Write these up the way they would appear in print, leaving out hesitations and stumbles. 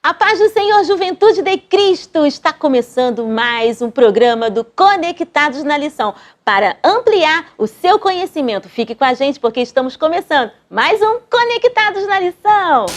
A paz do Senhor, Juventude de Cristo! Está começando mais um programa do Conectados na Lição. Para ampliar o seu conhecimento, fique com a gente porque estamos começando mais um Conectados na Lição.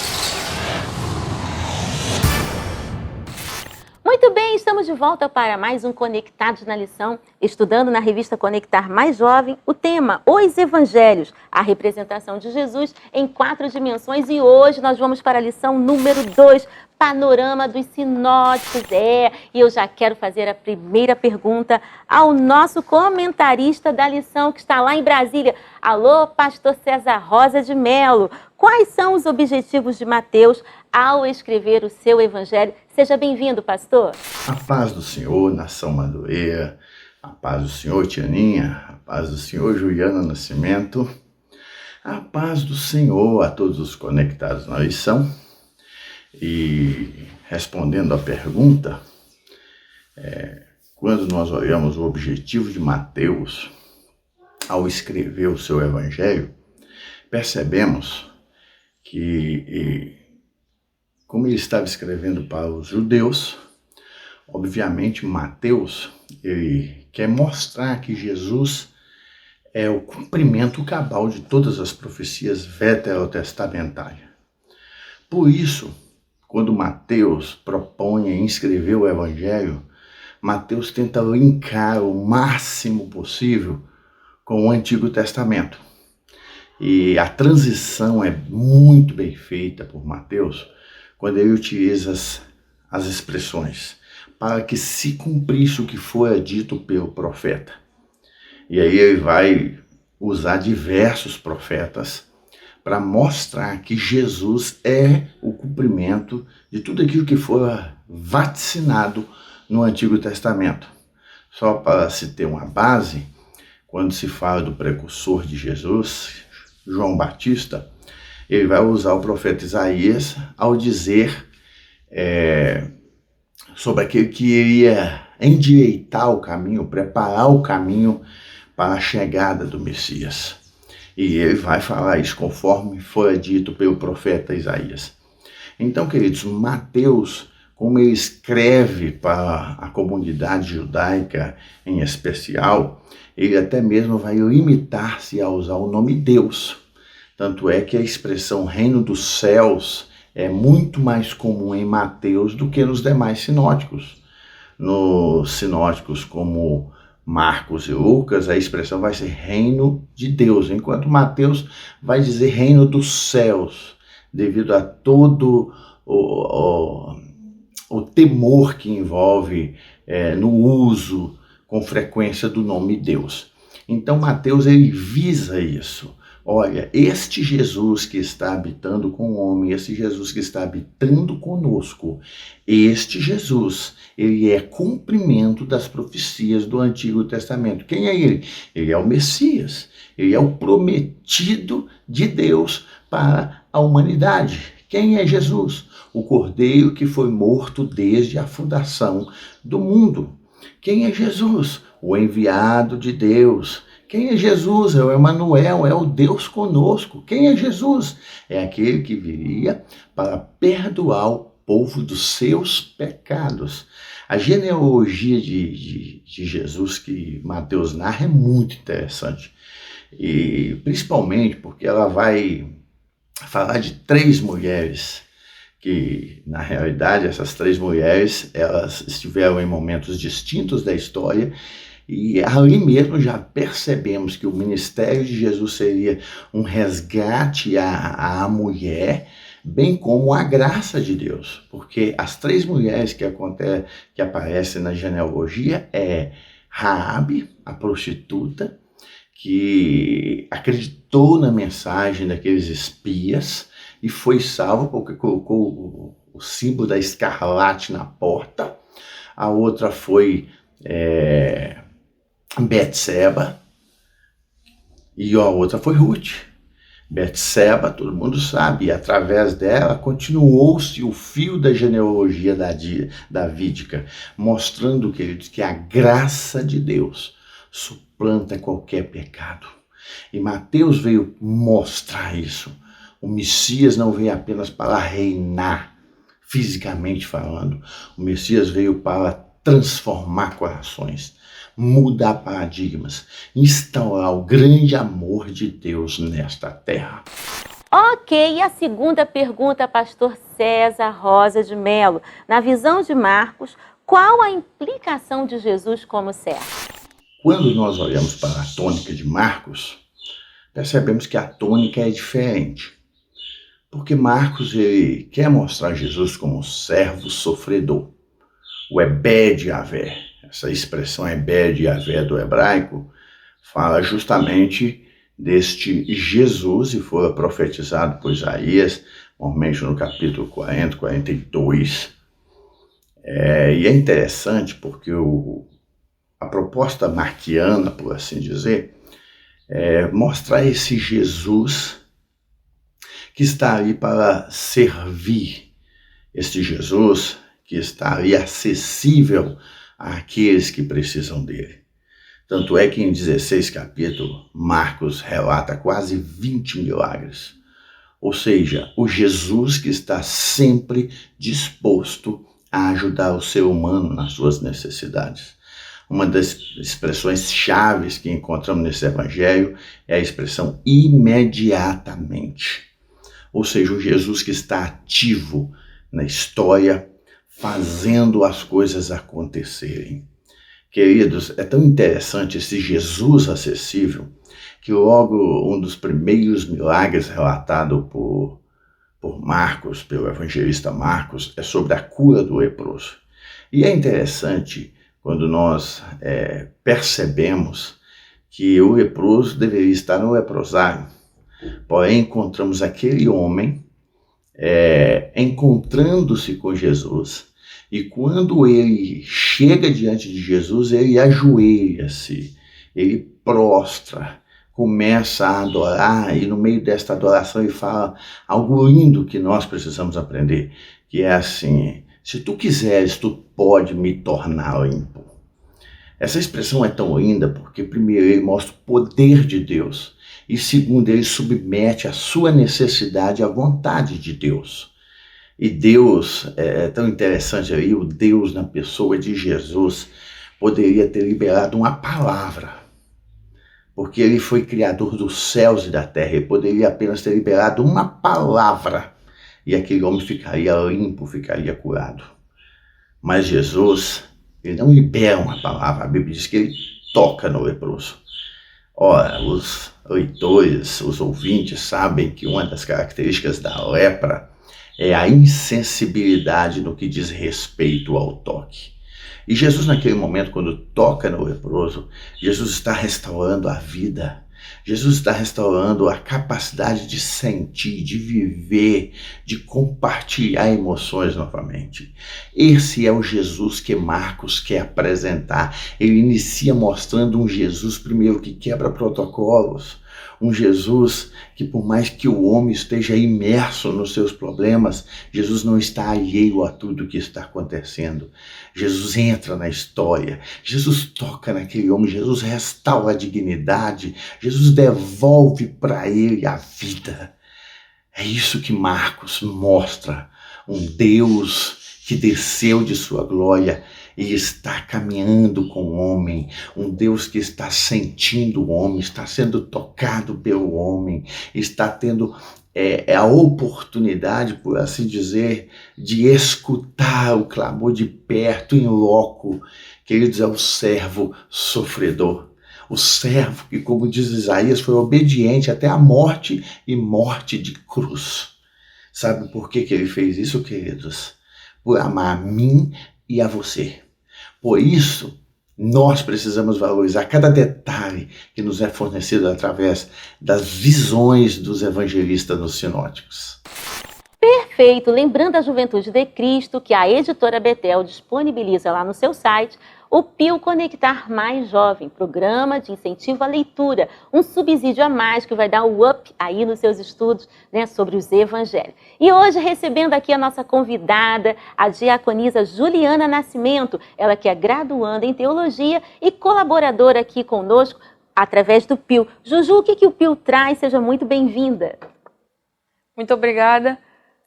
Muito bem, estamos de volta para mais um Conectados na Lição, estudando na revista Conectar Mais Jovem o tema Os Evangelhos, a representação de Jesus em 4 dimensões. E hoje nós vamos para a lição número 2, Panorama dos Sinóticos. E eu já quero fazer a primeira pergunta ao nosso comentarista da lição, que está lá em Brasília. Alô, pastor César Rosa de Melo. Quais são os objetivos de Mateus ao escrever o seu evangelho? Seja bem-vindo, pastor. A paz do Senhor, nação Madureira. A paz do Senhor, Tianinha. A paz do Senhor, Juliana Nascimento. A paz do Senhor a todos os conectados na lição. E respondendo à pergunta, quando nós olhamos o objetivo de Mateus ao escrever o seu evangelho, percebemos que, como ele estava escrevendo para os judeus, obviamente Mateus ele quer mostrar que Jesus é o cumprimento cabal de todas as profecias veterotestamentárias. Por isso, quando Mateus propõe em escrever o evangelho, Mateus tenta linkar o máximo possível com o Antigo Testamento. E a transição é muito bem feita por Mateus quando ele utiliza as expressões para que se cumprisse o que fora dito pelo profeta. E aí ele vai usar diversos profetas para mostrar que Jesus é o cumprimento de tudo aquilo que foi vaticinado no Antigo Testamento. Só para se ter uma base, quando se fala do precursor de Jesus, João Batista, ele vai usar o profeta Isaías ao dizer sobre aquele que iria endireitar o caminho, preparar o caminho para a chegada do Messias. E ele vai falar isso conforme foi dito pelo profeta Isaías. Então, queridos, Mateus, como ele escreve para a comunidade judaica em especial, ele até mesmo vai limitar-se a usar o nome Deus. Tanto é que a expressão reino dos céus é muito mais comum em Mateus do que nos demais sinóticos. Nos sinóticos como Marcos e Lucas, a expressão vai ser reino de Deus, enquanto Mateus vai dizer reino dos céus, devido a todo o temor que envolve no uso com frequência do nome Deus. Então Mateus ele visa isso. Olha, este Jesus que está habitando com o homem, este Jesus que está habitando conosco, este Jesus, ele é cumprimento das profecias do Antigo Testamento. Quem é ele? Ele é o Messias, ele é o prometido de Deus para a humanidade. Quem é Jesus? O Cordeiro que foi morto desde a fundação do mundo. Quem é Jesus? O enviado de Deus. Quem é Jesus? É o Emanuel, é o Deus conosco. Quem é Jesus? É aquele que viria para perdoar o povo dos seus pecados. A genealogia de Jesus que Mateus narra é muito interessante. E principalmente porque ela vai falar de 3 mulheres que, na realidade, essas 3 mulheres, elas estiveram em momentos distintos da história. E ali mesmo já percebemos que o ministério de Jesus seria um resgate à mulher, bem como a graça de Deus. Porque as 3 mulheres que aparecem na genealogia é Raabe, a prostituta, que acreditou na mensagem daqueles espias e foi salva porque colocou o símbolo da escarlate na porta. A outra foi Betseba, e a outra foi Ruth. Betseba, todo mundo sabe, e através dela continuou-se o fio da genealogia davídica, mostrando, queridos, que a graça de Deus suplanta qualquer pecado. E Mateus veio mostrar isso. O Messias não veio apenas para reinar fisicamente falando. O Messias veio para transformar corações, mudar paradigmas, instaurar o grande amor de Deus nesta terra. Ok, e a segunda pergunta, pastor César Rosa de Mello. Na visão de Marcos, qual a implicação de Jesus como servo? Quando nós olhamos para a tônica de Marcos, percebemos que a tônica é diferente. Porque Marcos ele quer mostrar Jesus como um servo sofredor. O Ebed Yavé, essa expressão Ebed Yavé do hebraico, fala justamente deste Jesus, e foi profetizado por Isaías, normalmente no capítulo 40, 42. E é interessante porque a proposta marquiana, por assim dizer, é mostrar esse Jesus que está ali para servir, este Jesus que está ali acessível àqueles que precisam dele. Tanto é que em 16 capítulos, Marcos relata quase 20 milagres. Ou seja, o Jesus que está sempre disposto a ajudar o ser humano nas suas necessidades. Uma das expressões chaves que encontramos nesse evangelho é a expressão imediatamente. Ou seja, o Jesus que está ativo na história, fazendo as coisas acontecerem. Queridos, é tão interessante esse Jesus acessível, que logo um dos primeiros milagres relatado por Marcos, pelo evangelista Marcos, é sobre a cura do leproso. E é interessante quando nós percebemos que o leproso deveria estar no leprosário, porém encontramos aquele homem encontrando-se com Jesus, e quando ele chega diante de Jesus, ele ajoelha-se, ele prostra, começa a adorar, e no meio desta adoração ele fala algo lindo que nós precisamos aprender, que é assim: se tu quiseres, tu pode me tornar limpo. Essa expressão é tão linda porque, primeiro, ele mostra o poder de Deus, e segundo, ele submete a sua necessidade à vontade de Deus. E Deus, é tão interessante aí, o Deus na pessoa de Jesus poderia ter liberado uma palavra, porque ele foi criador dos céus e da terra, ele poderia apenas ter liberado uma palavra e aquele homem ficaria limpo, ficaria curado. Mas Jesus, ele não libera uma palavra, a Bíblia diz que ele toca no leproso. Ora, os leitores, os ouvintes sabem que uma das características da lepra é a insensibilidade no que diz respeito ao toque. E Jesus, naquele momento, quando toca no leproso, Jesus está restaurando a vida. Jesus está restaurando a capacidade de sentir, de viver, de compartilhar emoções novamente. Esse é o Jesus que Marcos quer apresentar. Ele inicia mostrando um Jesus, primeiro, que quebra protocolos. Um Jesus que, por mais que o homem esteja imerso nos seus problemas, Jesus não está alheio a tudo que está acontecendo. Jesus entra na história, Jesus toca naquele homem, Jesus restaura a dignidade, Jesus devolve para ele a vida. É isso que Marcos mostra, um Deus que desceu de sua glória e está caminhando com o homem, um Deus que está sentindo o homem, está sendo tocado pelo homem, está tendo a oportunidade, por assim dizer, de escutar o clamor de perto, em loco. Queridos, é o servo sofredor, o servo que, como diz Isaías, foi obediente até a morte e morte de cruz. Sabe por que ele fez isso, queridos? Por amar a mim e a você. Por isso, nós precisamos valorizar cada detalhe que nos é fornecido através das visões dos evangelistas nos sinóticos. Perfeito! Lembrando a Juventude de Cristo que a editora Betel disponibiliza lá no seu site o Pio Conectar Mais Jovem, programa de incentivo à leitura, um subsídio a mais que vai dar o up aí nos seus estudos, né, sobre os evangelhos. E hoje recebendo aqui a nossa convidada, a diaconisa Juliana Nascimento, ela que é graduanda em teologia e colaboradora aqui conosco através do Pio. Juju, o que o Pio traz? Seja muito bem-vinda. Muito obrigada.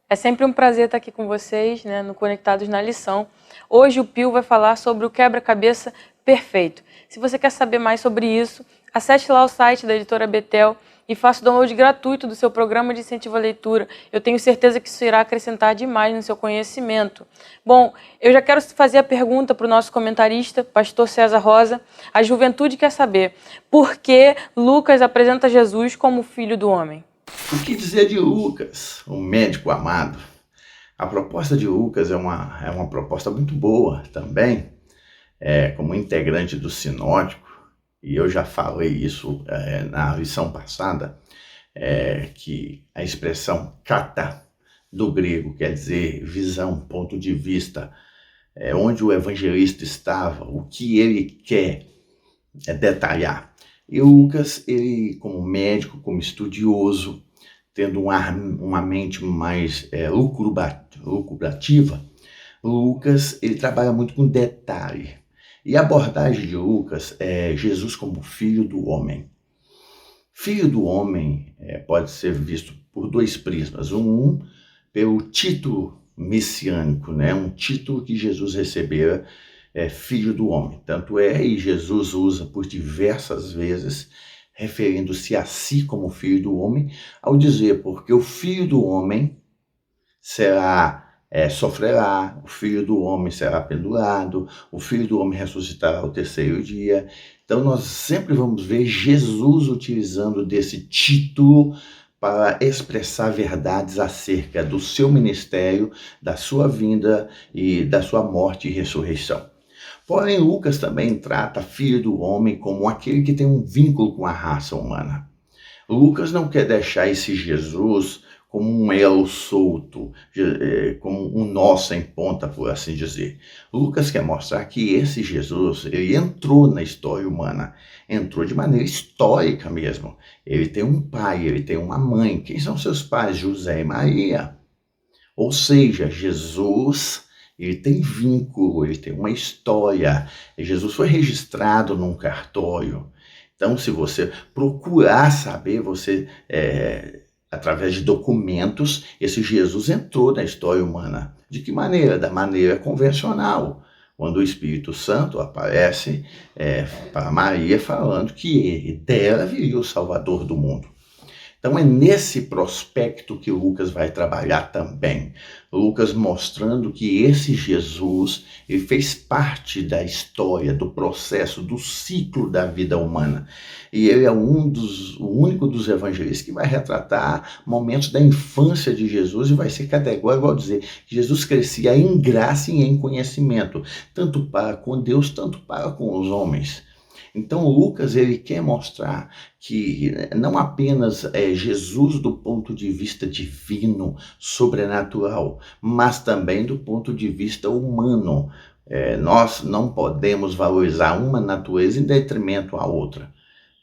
É sempre um prazer estar aqui com vocês, né, no Conectados na Lição. Hoje o Pio vai falar sobre o quebra-cabeça perfeito. Se você quer saber mais sobre isso, acesse lá o site da editora Betel e faça o download gratuito do seu programa de incentivo à leitura. Eu tenho certeza que isso irá acrescentar demais no seu conhecimento. Bom, eu já quero fazer a pergunta para o nosso comentarista, pastor César Rosa. A juventude quer saber por que Lucas apresenta Jesus como filho do homem? O que dizer de Lucas, um médico amado? A proposta de Lucas é uma proposta muito boa também, como integrante do sinótico, e eu já falei isso na lição passada, que a expressão kata, do grego, quer dizer visão, ponto de vista, onde o evangelista estava, o que ele quer detalhar. E Lucas, ele como médico, como estudioso, tendo uma mente mais lucubrativa, Lucas ele trabalha muito com detalhe. E a abordagem de Lucas é Jesus como filho do homem. Filho do homem pode ser visto por dois prismas. Um pelo título messiânico, né? Um título que Jesus recebera, filho do homem. Tanto e Jesus usa por diversas vezes, referindo-se a si como filho do homem, ao dizer, porque o filho do homem sofrerá, o filho do homem será pendurado, o filho do homem ressuscitará ao terceiro dia. Então nós sempre vamos ver Jesus utilizando desse título para expressar verdades acerca do seu ministério, da sua vinda e da sua morte e ressurreição. Porém, Lucas também trata filho do homem como aquele que tem um vínculo com a raça humana. Lucas não quer deixar esse Jesus como um elo solto, como um nó sem ponta, por assim dizer. Lucas quer mostrar que esse Jesus, ele entrou na história humana, entrou de maneira histórica mesmo. Ele tem um pai, ele tem uma mãe. Quem são seus pais? José e Maria. Ou seja, Jesus, ele tem vínculo, ele tem uma história. Jesus foi registrado num cartório. Então, se você procurar saber, através de documentos, esse Jesus entrou na história humana. De que maneira? Da maneira convencional. Quando o Espírito Santo aparece para Maria falando que dela viria o Salvador do mundo. Então é nesse prospecto que Lucas vai trabalhar também. Lucas mostrando que esse Jesus, ele fez parte da história, do processo, do ciclo da vida humana. E ele é o único dos evangelistas que vai retratar momentos da infância de Jesus e vai ser categórico ao dizer que Jesus crescia em graça e em conhecimento, tanto para com Deus, tanto para com os homens. Então Lucas ele quer mostrar que não apenas é Jesus do ponto de vista divino, sobrenatural, mas também do ponto de vista humano. Nós não podemos valorizar uma natureza em detrimento à outra,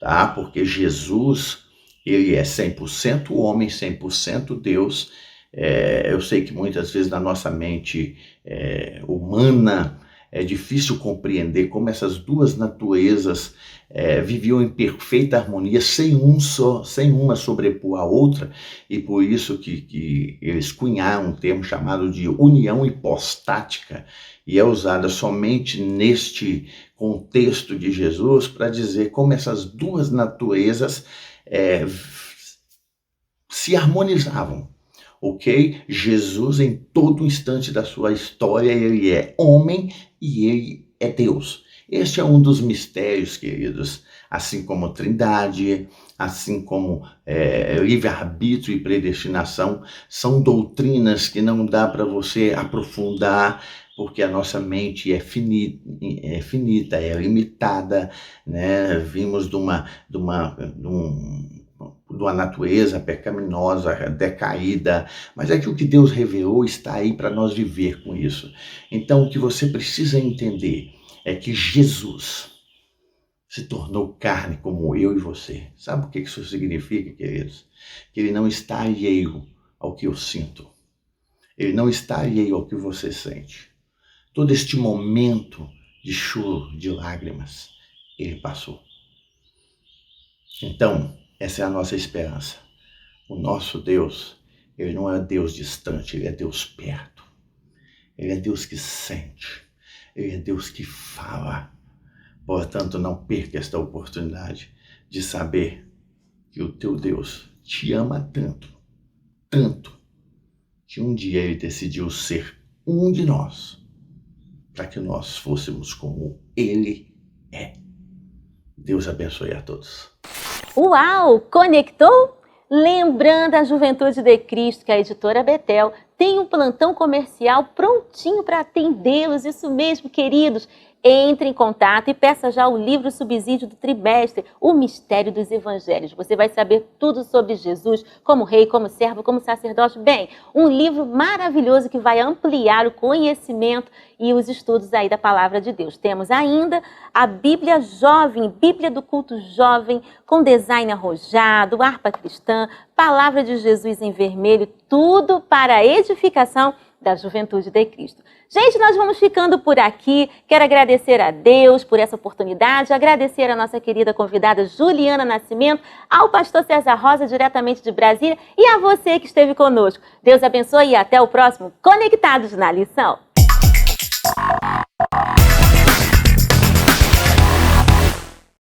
tá? Porque Jesus ele é 100% homem, 100% Deus. Eu sei que muitas vezes na nossa mente humana é difícil compreender como essas duas naturezas viviam em perfeita harmonia, sem uma sobrepor a outra, e por isso que eles cunharam um termo chamado de união hipostática, e é usada somente neste contexto de Jesus para dizer como essas duas naturezas se harmonizavam. Ok? Jesus, em todo instante da sua história, ele é homem e ele é Deus. Este é um dos mistérios, queridos, assim como Trindade, assim como livre-arbítrio e predestinação, são doutrinas que não dá para você aprofundar, porque a nossa mente é finita, é limitada, né? Vimos de uma natureza pecaminosa, decaída, mas é que o que Deus revelou está aí para nós viver com isso. Então, o que você precisa entender é que Jesus se tornou carne como eu e você. Sabe o que isso significa, queridos? Que ele não está alheio ao que eu sinto. Ele não está alheio ao que você sente. Todo este momento de choro, de lágrimas, ele passou. Então, essa é a nossa esperança. O nosso Deus, Ele não é Deus distante, Ele é Deus perto. Ele é Deus que sente. Ele é Deus que fala. Portanto, não perca esta oportunidade de saber que o teu Deus te ama tanto, tanto, que um dia Ele decidiu ser um de nós, para que nós fôssemos como Ele é. Deus abençoe a todos. Uau! Conectou? Lembrando a Juventude de Cristo que a editora Betel tem um plantão comercial prontinho para atendê-los. Isso mesmo, queridos. Entre em contato e peça já o livro subsídio do trimestre, O Mistério dos Evangelhos. Você vai saber tudo sobre Jesus, como rei, como servo, como sacerdote. Bem, um livro maravilhoso que vai ampliar o conhecimento e os estudos aí da Palavra de Deus. Temos ainda a Bíblia Jovem, Bíblia do Culto Jovem, com design arrojado, harpa cristã, Palavra de Jesus em vermelho, tudo para a edificação da Juventude de Cristo. Gente, nós vamos ficando por aqui. Quero agradecer a Deus por essa oportunidade, agradecer a nossa querida convidada Juliana Nascimento, ao pastor César Rosa, diretamente de Brasília, e a você que esteve conosco. Deus abençoe e até o próximo Conectados na Lição.